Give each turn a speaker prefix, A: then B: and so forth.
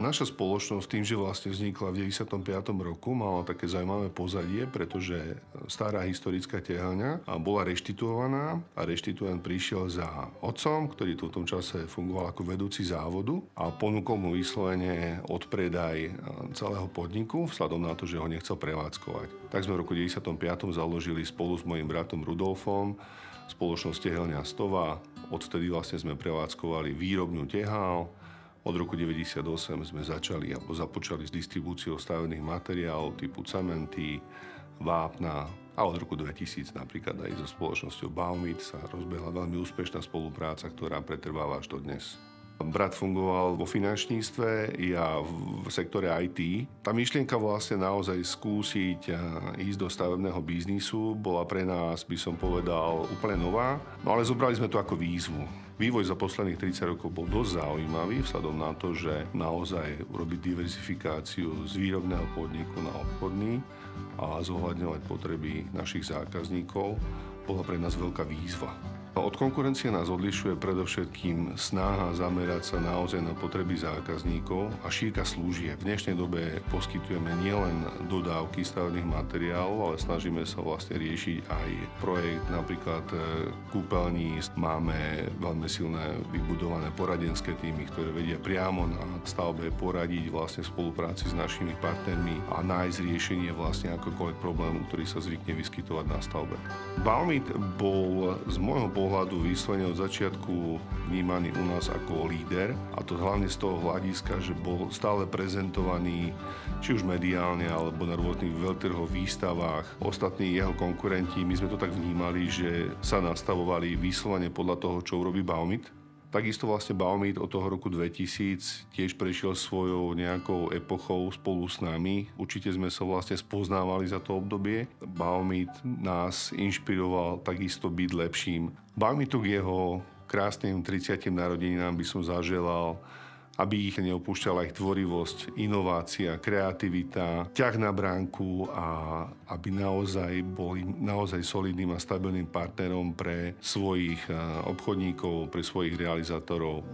A: Naša spoločnosť tým, že vlastne vznikla v 95. roku, mala také zaujímavé pozadie, pretože stará historická teľňa bola reštituovaná a reštituant prišiel za otcom, ktorý tu v tom čase fungoval ako vedúci závodu a ponúkol mu vyslovene odpredaj celého podniku vzhľadom na to, že ho nechcel prevádzkovať. Tak sme v roku 95. založili spolu s mojím bratom Rudolfom spoločnosť Tehelňa Stova. Odvtedy vlastne sme prevádzkovali výrobňu tehál. Od roku 1998 sme započali s distribúciou stavebných materiálov typu cementy, vápna a od roku 2000 napríklad aj so spoločnosťou Baumit sa rozbehla veľmi úspešná spolupráca, ktorá pretrváva až dodnes. Brat fungoval vo finančníctve, ja v sektore IT. Tá myšlienka vlastne naozaj skúsiť ísť do stavebného biznisu bola pre nás, by som povedal, úplne nová, no ale zobrali sme to ako výzvu. Vývoj za posledných 30 rokov bol dosť zaujímavý vzhľadom na to, že naozaj urobiť diverzifikáciu z výrobného podniku na obchodný a zohľadňovať potreby našich zákazníkov bola pre nás veľká výzva. Od konkurencie nás odlišuje predovšetkým snaha zamerať sa naozaj na potreby zákazníkov a šírka služieb. V dnešnej dobe poskytujeme nielen dodávky stavebných materiálov, ale snažíme sa vlastne riešiť aj projekt napríklad kúpeľní. Máme veľmi silné vybudované poradenské týmy, ktoré vedia priamo na stavbe poradiť vlastne v spolupráci s našimi partnermi a nájsť riešenie vlastne akokoľvek problému, ktorý sa zvykne vyskytovať na stavbe. Baumit bol z môjho pohľadu vyslovene od začiatku vnímaný u nás ako líder, a to hlavne z toho hľadiska, že bol stále prezentovaný či už mediálne alebo na rôznych veľtrhoch, výstavách. Ostatní jeho konkurenti, my sme to tak vnímali, že sa nastavovali vyslovene podľa toho, čo urobí Baumit. Takisto vlastne Baumit od toho roku 2000 tiež prešiel svojou nejakou epochou spolu s nami. Určite sme sa vlastne spoznávali za to obdobie. Baumit nás inšpiroval takisto byť lepším. Baumitu k jeho krásnym 30. narodeninám by som zaželal, aby ich neopúšťala ich tvorivosť, inovácia, kreativita, ťah na bránku a aby naozaj boli solidným a stabilným partnerom pre svojich obchodníkov, pre svojich realizátorov.